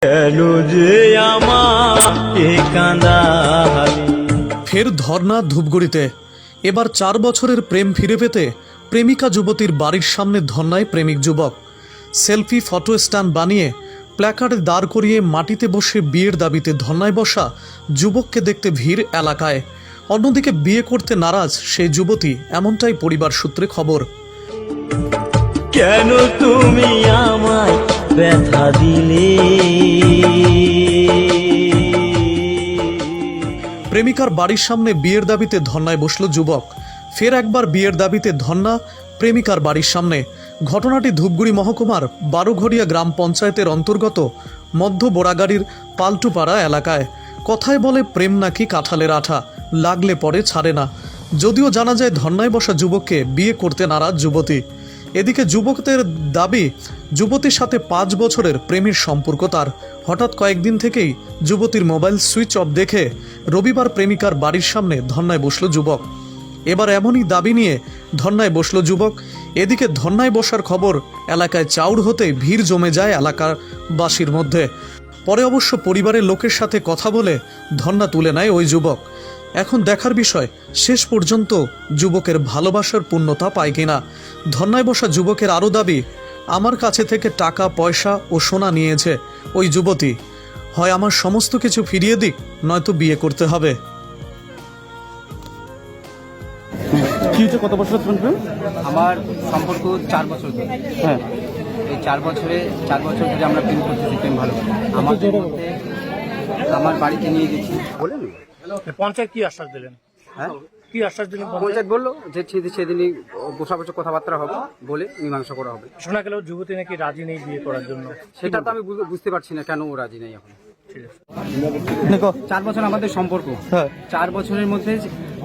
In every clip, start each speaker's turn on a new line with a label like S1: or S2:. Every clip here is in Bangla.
S1: কেন যে আমাকে কাঁদালি।
S2: ফের ধর্না ধূপগুড়িতে। এবার 4 বছরের প্রেম ফিরে পেতে প্রেমিকা যুবতীর বাড়ির সামনে ধর্নায় প্রেমিক যুবক। সেলফি ফটো স্ট্যান্ড বানিয়ে প্ল্যাকার্ডে দাঁড় করিয়ে মাটিতে বসে বিয়ের দাবিতে ধর্নায় বসা যুবককে দেখতে ভিড় এলাকায়। অন্যদিকে বিয়ে করতে নারাজ সেই যুবতী, এমনটাই পরিবার সূত্রে খবর।
S1: কেন তুমি আমায় ব্যথা দিলে।
S2: প্রেমিকার বাড়ির সামনে বিয়ের দাবিতে ধর্নায় বসল যুবক। ফের একবার বিয়ের দাবিতে ধর্না প্রেমিকার বাড়ির সামনে। ঘটনাটি ধূপগুড়ি মহকুমার 12ঘড়িয়া গ্রাম পঞ্চায়েতের অন্তর্গত মধ্য বোরাগাড়ির পাল্টুপাড়া এলাকায়। কথায় বলে প্রেম নাকি কাঁঠালের আঠা, লাগলে পরে ছাড়ে না। যদিও জানা যায় ধর্নায় বসা যুবককে বিয়ে করতে নারাজ যুবতী। এদিকে যুবকদের দাবি, যুবতীর সাথে 5 বছরের প্রেমের সম্পর্ক তার। হঠাৎ কয়েকদিন থেকেই যুবতীর মোবাইল সুইচ অফ দেখে রবিবার প্রেমিকার বাড়ির সামনে ধর্নায় বসল যুবক। এবার এমনই দাবি নিয়ে ধর্নায় বসল যুবক। এদিকে ধর্নায় বসার খবর এলাকায় চাউর হতেই ভিড় জমে যায় এলাকার বাসীর মধ্যে। পরে অবশ্য পরিবারের লোকের সাথে কথা বলে ধর্না তুলে নেয় ওই যুবক। এখন দেখার বিষয় শেষ পর্যন্ত যুবকের ভালোবাসার পূর্ণতা পায় কিনা। ধর্নায় বসা যুবকের আরও দাবি, আমার কাছে থেকে টাকা পয়সা ও সোনা নিয়েছে ওই যুবতী। হয় আমার সমস্ত কিছু ফিরিয়ে দিক, নয়তো বিয়ে করতে হবে।
S3: কি হচ্ছে, কত বছর প্রেম?
S4: আমার সম্পর্ক 4 বছর ধরে।
S3: হ্যাঁ,
S4: এই 4 বছর ধরে আমরা প্রেম করতেছি, প্রেম ভালো। আমাদের মধ্যে আমার বাড়িতে নিয়ে গেছি বলেন।
S5: পঞ্চায়েত কি আশ্বাস দিলেন?
S4: হ্যাঁ,
S5: কি আশ্বাস দিলেন?
S4: পঞ্চায়েত বললো যে সেদিনই বসা বসে কথাবার্তা হবে, বলে মীমাংসা করা হবে।
S5: শোনা গেল যুবতী নাকি রাজি নেই বিয়ে করার জন্য।
S4: সেটা তো আমি বুঝতে পারছি না কেন ও রাজি নেই এখন।
S5: ঠিক আছে।
S4: 4 বছর আমাদের সম্পর্ক।
S3: হ্যাঁ।
S4: 4 বছরের মধ্যে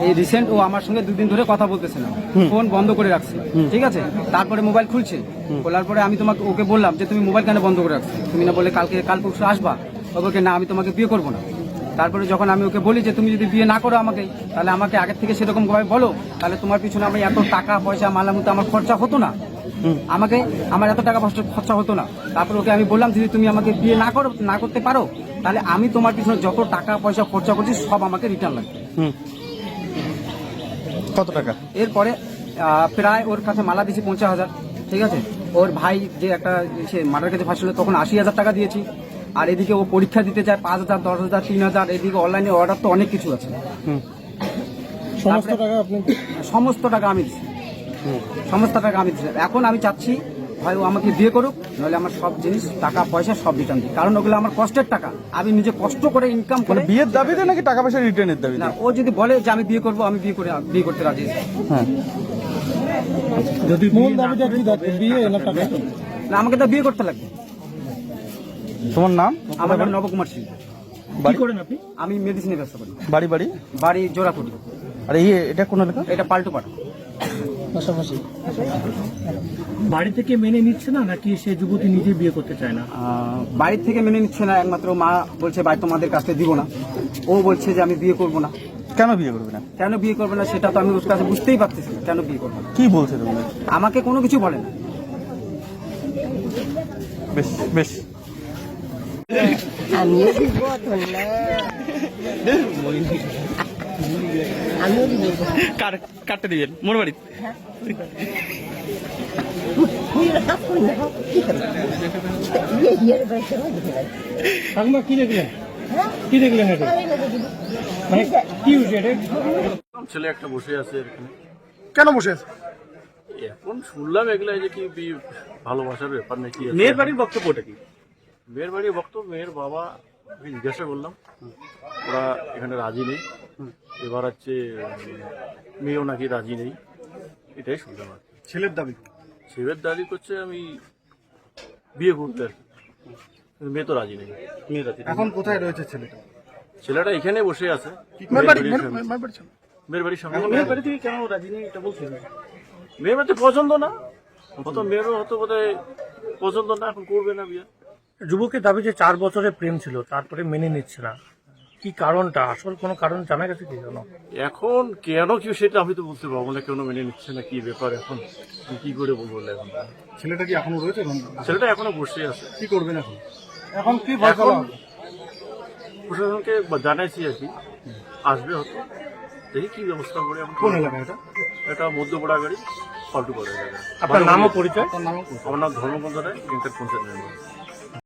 S4: এই রিসেন্ট ও আমার সঙ্গে 2 দিন ধরে কথা বলতেছে না, ফোন বন্ধ করে রাখছে। ঠিক আছে, তারপরে মোবাইল খুলছে। খোলার পরে আমি ওকে বললাম যে তুমি মোবাইল কেন বন্ধ করে রাখছো? তুমি না বলে কাল পরশু আসবা। ওকে না, আমি তোমাকে বিয়ে করবো না। তারপরে যখন আমি ওকে বলি যে তুমি যদি বিয়ে না করো আমাকে, তাহলে আমাকে আগের থেকে সেরকম ভাবে বলো, তাহলে তোমার পিছনে আমি এত টাকা পয়সা মালামতো আমার খরচা হতো না। আমার এত টাকা পয়সা খরচা হতো না। তারপর ওকে আমি বললাম যদি তুমি আমাকে বিয়ে না করতে পারো, তাহলে আমি তোমার পিছনে যত টাকা পয়সা খরচা করছি সব আমাকে রিটার্ন লাগবে।
S3: কত টাকা?
S4: এরপরে প্রায় ওর কাছে মালা দিয়েছি 50,000। ঠিক আছে, ওর ভাই যে একটা মার্ডার কেসে ফাঁসছিল তখন 80,000 টাকা দিয়েছি। আর এদিকে ও পরীক্ষা দিতে চায় 5,000, 10,000, 3,000। এদিকে অনলাইনে অর্ডার তো অনেক কিছু আছে। সমস্ত টাকা আমি দিচ্ছি। এখন আমি চাচ্ছি ভাই ও আমাকে বিয়ে করুক, নাহলে আমার সব জিনিস টাকা পয়সা সব রিটার্ন দিই, কারণ ওগুলো আমার কষ্টের টাকা। আমি নিজে কষ্ট করে ইনকাম করে।
S3: বিয়ের দাবিতে নাকি টাকা পয়সা রিটার্নের দাবি?
S4: না, ও যদি বলে যে আমি বিয়ে করবো, আমি বিয়ে করতে রাজি আছি।
S3: হ্যাঁ,
S5: যদি
S3: মূল দাবিটা কি? বিয়ে না টাকা?
S4: না, আমাকে তো বিয়ে করতে লাগবে।
S3: তোমার নাম?
S4: আমার নাম নবকুমার সিং।
S5: কি করেন আপনি?
S4: আমি মেডিসিনের ব্যবসা করি।
S3: বাড়ি?
S4: বাড়ি জোড়াকুটি।
S3: আর এটা কোন এলাকা?
S4: এটা পাল্টুপাড়া।
S3: পাশাপাশি।
S5: বাড়ি থেকে মেনে নিচ্ছে না নাকি সে যুবতী নিজে বিয়ে করতে চায় না?
S4: বাড়ির থেকে মেনে নিচ্ছে না, একমাত্র মা বলছে ভাই তোমাদের কাছে দিব না। ও বলছে যে আমি বিয়ে করবো না।
S3: কেন বিয়ে করবে না?
S4: কেন বিয়ে করবে না সেটা তো আমি ওর কাছে বুঝতেই পারতেছি না, কেন বিয়ে করবো না।
S3: কি বলছে তুমি?
S4: আমাকে কোনো কিছু বলে না।
S3: বেশ বেশ।
S6: আমিও দিব না, আমিও দিব।
S3: কাটতে দিবেন মোর বাড়ি?
S5: কি দেখলেন? কি দেখলেন এটা? মানে কি হয়েছে এটা?
S7: ছেলে একটা বসে আছে এখানে।
S3: কেন বসে আছে?
S7: এখন শুনলাম এগুলা যে কি ভালোবাসার ব্যাপার নাকি।
S5: মেয়ের বাড়ির বক্তব্যটা কি?
S7: মেয়ের বাড়ির বক্তব্য, মেয়ের বাবা জিজ্ঞাসা করলাম, ওরা এখানে রাজি নেই। এবার হচ্ছে মেয়েও নাকি রাজি নেই, এটাই শুনলাম আর কি।
S3: ছেলের দাবি?
S7: ছেলের দাবি করছে আমি বিয়ে করতে আর কি। কিন্তু মেয়ে তো রাজি নেই।
S3: এখন কোথায় রয়েছে ছেলেটা?
S7: ছেলেটা এখানে বসে আছে মেয়ের বাড়ির সামনে।
S5: মেয়ের বাড়ি থেকে কেন রাজি নেই এটা বলছি?
S7: মেয়ের বাড়িতে পছন্দ না, হয়তো মেয়েরও হয়তো বোধহয় পছন্দ না, এখন করবে না বিয়ে।
S5: যুবকের দাবি যে 4 বছরের প্রেম ছিল, তারপরে মেনে নিচ্ছে না। কি কারণটা? আসল কোনো কারণ জানা গেছে কি? জানো
S7: এখন কেন কি সেটা আমি তো বলতে পারবো না, কেন মেনে নিচ্ছে না কি ব্যাপার এখন কি করে বলবো এখন।
S3: ছেলেটা কি এখনো রয়েছে?
S7: ছেলেটা এখনো বসে আছে,
S3: কি করবেন এখন? এখন কি
S7: এখন প্রশাসনকে জানাইছি আর কি, আসবে হয়তো, দেখি কি ব্যবস্থা করে।
S3: কোন এলাকা এটা?
S7: এটা মধ্যপাড়া গাড়ি ফাল্টু করে।
S5: আপনার নাম ও পরিচয়?
S7: আমার নাম ধর্মপঞ্চ রায়, পঞ্চায়েত মেম্বার।